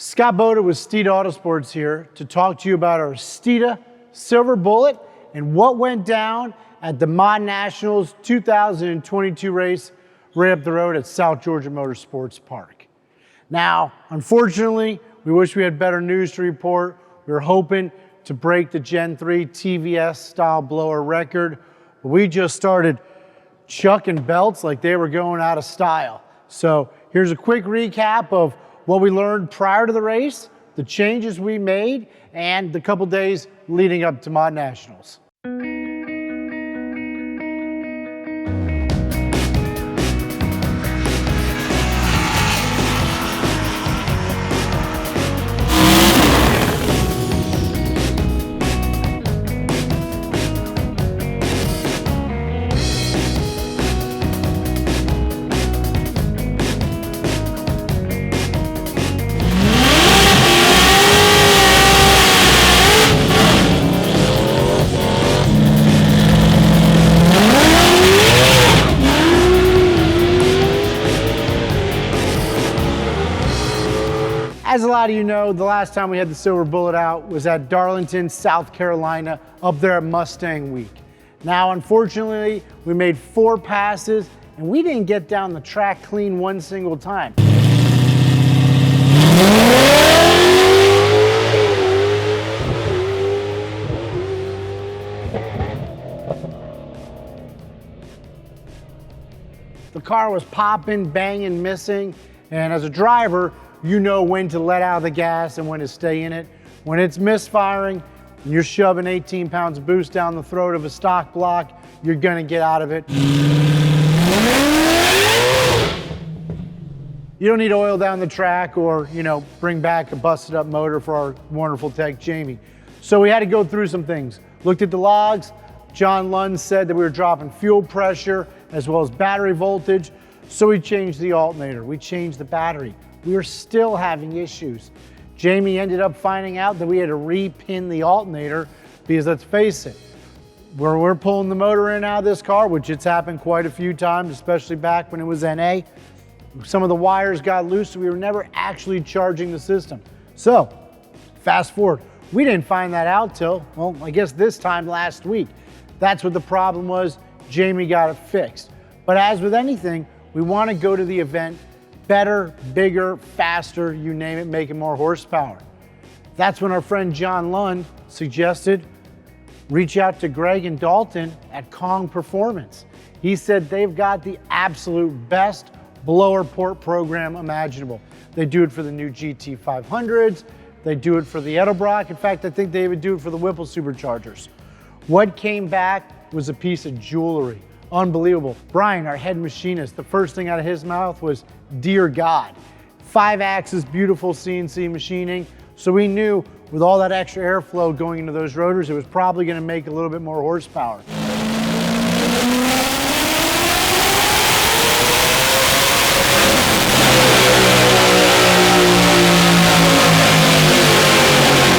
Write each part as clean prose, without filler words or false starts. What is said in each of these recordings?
Scott Boda with Steeda Autosports here to talk to you about our Steeda Silver Bullet and what went down at the Mod Nationals 2022 race right up the road at South Georgia Motorsports Park. Now, unfortunately, we wish we had better news to report. We were hoping to break the Gen 3 TVS style blower record, but we just started chucking belts like they were going out of style. So here's a quick recap of what we learned prior to the race, the changes we made, and the couple days leading up to Mod Nationals. As a lot of you know, the last time we had the Silver Bullet out was at Darlington, South Carolina, up there at Mustang Week. Now, unfortunately, we made 4 passes and we didn't get down the track clean one single time. The car was popping, banging, missing, and as a driver, you know when to let out of the gas and when to stay in it. When it's misfiring and you're shoving 18 pounds of boost down the throat of a stock block, you're gonna get out of it. You don't need to oil down the track or, bring back a busted up motor for our wonderful tech, Jamie. So we had to go through some things. Looked at the logs. John Lund said that we were dropping fuel pressure as well as battery voltage. So we changed the alternator, we changed the battery. We were still having issues. Jamie ended up finding out that we had to repin the alternator because let's face it, where we're pulling the motor in and out of this car, which it's happened quite a few times, especially back when it was NA, some of the wires got loose, so we were never actually charging the system. So, fast forward, we didn't find that out till, well, I guess this time last week. That's what the problem was. Jamie got it fixed. But as with anything, we want to go to the event better, bigger, faster, you name it, making more horsepower. That's when our friend John Lund suggested reach out to Greg and Dalton at Kong Performance. He said they've got the absolute best blower port program imaginable. They do it for the new GT500s, they do it for the Edelbrock. In fact, I think they even do it for the Whipple superchargers. What came back was a piece of jewelry. Unbelievable. Brian, our head machinist, the first thing out of his mouth was, "Dear God." 5-axis, beautiful CNC machining. So we knew with all that extra airflow going into those rotors, it was probably going to make a little bit more horsepower.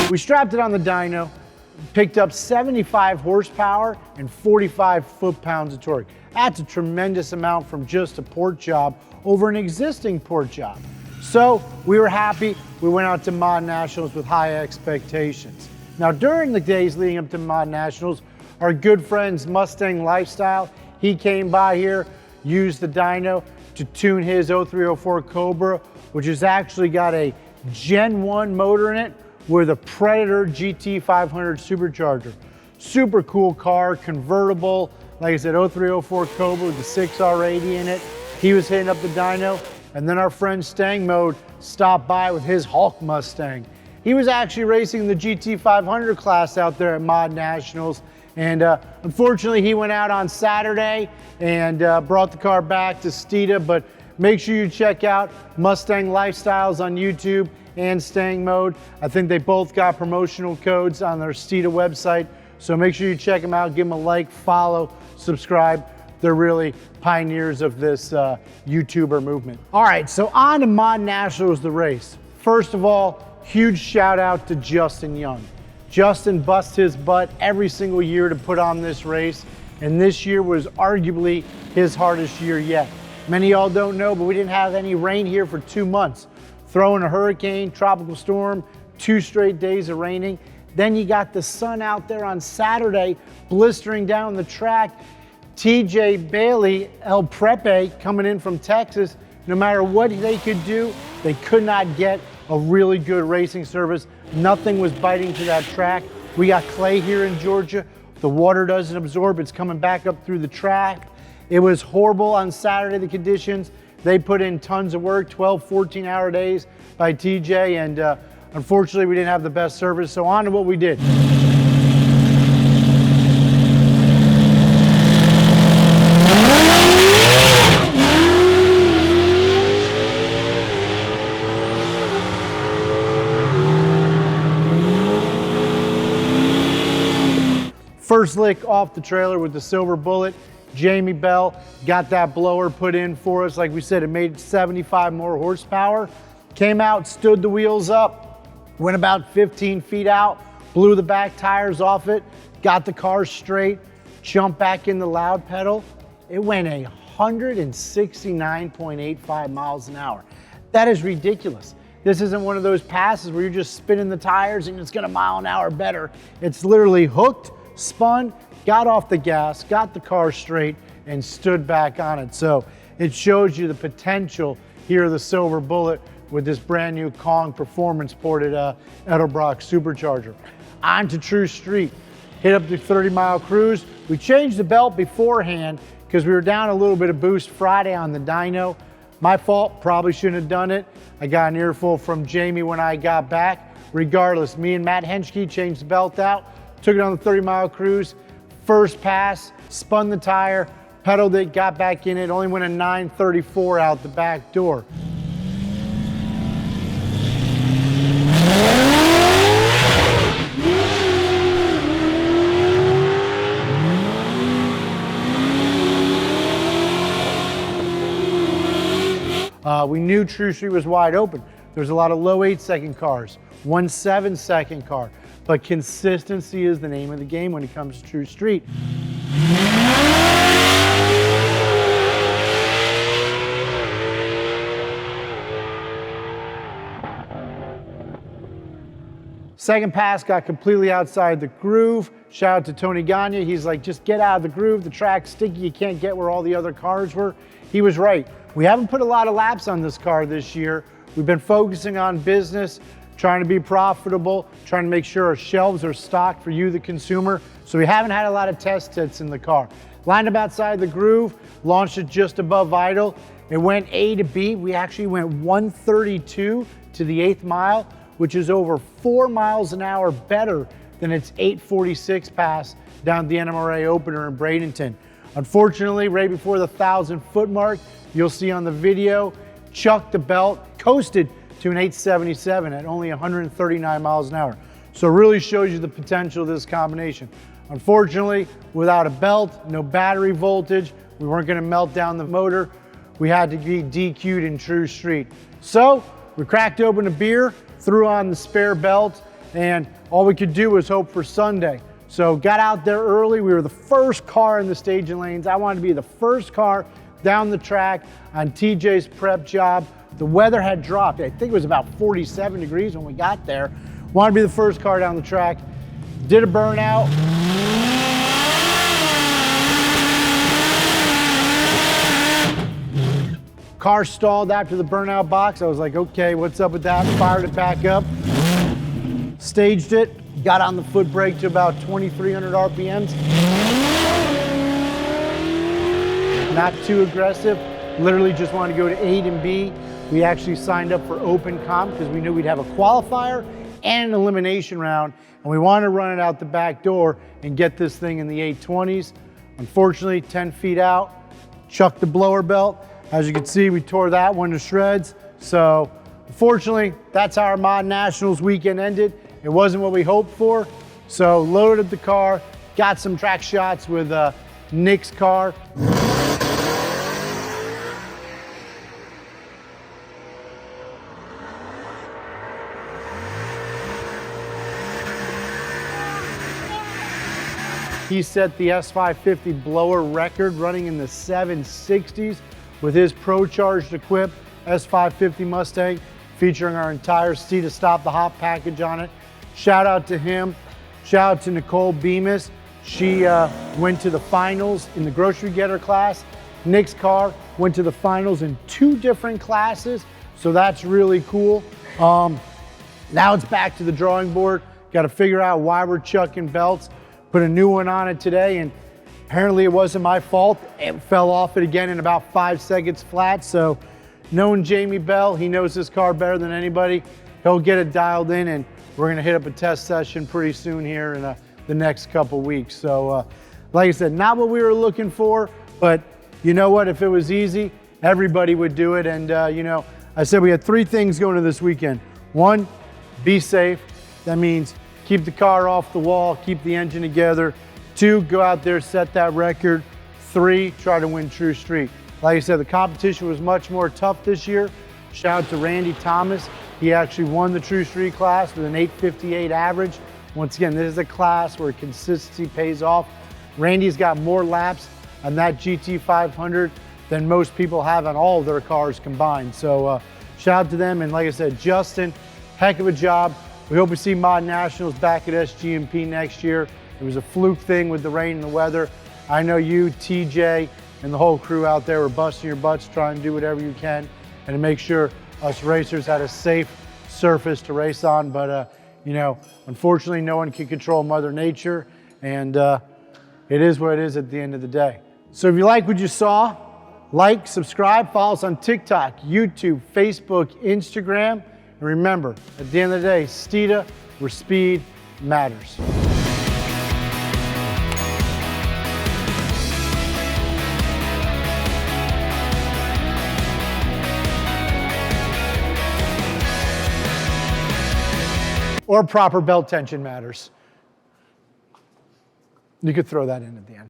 We strapped it on the dyno, picked up 75 horsepower and 45 foot-pounds of torque. That's a tremendous amount from just a port job over an existing port job. So we were happy. We went out to Mod Nationals with high expectations. Now during the days leading up to Mod Nationals, our good friends Mustang Lifestyle, he came by here, used the dyno to tune his 0304 Cobra, which has actually got a Gen 1 motor in it with a Predator GT500 supercharger. Super cool car, convertible. Like I said, 0304 Cobra with the 6R80 in it. He was hitting up the dyno. And then our friend StangMode stopped by with his Hulk Mustang. He was actually racing the GT500 class out there at Mod Nationals. And unfortunately, he went out on Saturday and brought the car back to Steeda. But make sure you check out Mustang Lifestyles on YouTube and StangMode. I think they both got promotional codes on their Steeda website. So make sure you check them out, give them a like, follow, subscribe. They're really pioneers of this YouTuber movement. All right, so on to Mod Nationals, the race. First of all, huge shout out to Justin Young. Justin busts his butt every single year to put on this race, and this year was arguably his hardest year yet. Many of y'all don't know, but we didn't have any rain here for 2 months. throw in a hurricane, tropical storm, 2 straight days of raining. Then you got the sun out there on Saturday, blistering down the track. TJ Bailey, El Prepe, coming in from Texas, no matter what they could do, they could not get a really good racing service. Nothing was biting to that track. We got clay here in Georgia. The water doesn't absorb, it's coming back up through the track. It was horrible on Saturday, the conditions. They put in tons of work, 12, 14-hour days by TJ, and unfortunately we didn't have the best service, so on to what we did. First lick off the trailer with the silver bullet. Jamie Bell got that blower put in for us. Like we said, it made 75 more horsepower. Came out, stood the wheels up, went about 15 feet out, blew the back tires off it, got the car straight, jumped back in the loud pedal. It went 169.85 miles an hour. That is ridiculous. This isn't one of those passes where you're just spinning the tires and it's gonna mile an hour better. It's literally hooked, spun, got off the gas, got the car straight, and stood back on it. So it shows you the potential here of the silver bullet with this brand new Kong performance ported Edelbrock supercharger. On to True Street, hit up the 30-mile cruise. We changed the belt beforehand because we were down a little bit of boost Friday on the dyno. My fault, probably shouldn't have done it. I got an earful from Jamie when I got back. Regardless, me and Matt Henschke changed the belt out, took it on the 30-mile cruise. First pass, spun the tire, pedaled it, got back in it, only went a 934 out the back door. We knew True Street was wide open. There's a lot of low 8-second cars, 1 7-second car, but consistency is the name of the game when it comes to True Street. Second pass got completely outside the groove. Shout out to Tony Gagne. He's like, just get out of the groove. The track's sticky. You can't get where all the other cars were. He was right. We haven't put a lot of laps on this car this year. We've been focusing on business, trying to be profitable, trying to make sure our shelves are stocked for you, the consumer. So we haven't had a lot of test hits in the car. Lined up outside the groove, launched it just above idle. It went A to B. We actually went 132 to the 8th mile, which is over 4 miles an hour better than its 846 pass down the NMRA opener in Bradenton. Unfortunately, right before the 1,000-foot mark, you'll see on the video, chucked the belt, coasted to an 877 at only 139 miles an hour. So it really shows you the potential of this combination. Unfortunately, without a belt, no battery voltage, we weren't gonna melt down the motor. We had to be DQ'd in True Street. So we cracked open a beer, threw on the spare belt, and all we could do was hope for Sunday. So got out there early. We were the first car in the staging lanes. I wanted to be the first car down the track on TJ's prep job. The weather had dropped. I think it was about 47 degrees when we got there. Wanted to be the first car down the track. Did a burnout. Car stalled after the burnout box. I was like, okay, what's up with that? Fired it back up. Staged it. Got on the foot brake to about 2,300 RPMs. Not too aggressive. Literally just wanted to go to A and B. We actually signed up for open comp because we knew we'd have a qualifier and an elimination round, and we wanted to run it out the back door and get this thing in the 820s. Unfortunately, 10 feet out, chucked the blower belt. As you can see, we tore that one to shreds. So unfortunately, that's how our Mod Nationals weekend ended. It wasn't what we hoped for. So loaded the car, got some track shots with Nick's car. He set the S550 blower record running in the 760s with his Pro Charged equipped S550 Mustang. featuring our entire Steeda Stop the Hop package on it. Shout out to him. Shout out to Nicole Bemis. She went to the finals in the grocery getter class. Nick's car went to the finals in 2 different classes, so that's really cool. Now it's back to the drawing board. Got to figure out why we're chucking belts. Put a new one on it today, and apparently it wasn't my fault. It fell off it again in about 5 seconds flat. So knowing Jamie Bell, he knows this car better than anybody. He'll get it dialed in, and we're gonna hit up a test session pretty soon here in the next couple weeks. So like I said, not what we were looking for, but you know what? If it was easy, everybody would do it. And you know, I said we had 3 things going to this weekend. 1, be safe. That means keep the car off the wall, keep the engine together. 2, go out there, set that record. 3, try to win True Street. Like I said, the competition was much more tough this year. Shout out to Randy Thomas. He actually won the True Street class with an 858 average. Once again, this is a class where consistency pays off. Randy's got more laps on that GT500 than most people have on all of their cars combined. So shout out to them. And like I said, Justin, heck of a job. We hope we see Mod Nationals back at SGMP next year. It was a fluke thing with the rain and the weather. I know you, TJ, and the whole crew out there were busting your butts trying to do whatever you can and to make sure us racers had a safe surface to race on. But you know, unfortunately, no one can control Mother Nature, and it is what it is at the end of the day. So if you like what you saw, like, subscribe, follow us on TikTok, YouTube, Facebook, Instagram. And remember, at the end of the day, Steeda, where speed matters. Or proper belt tension matters. You could throw that in at the end.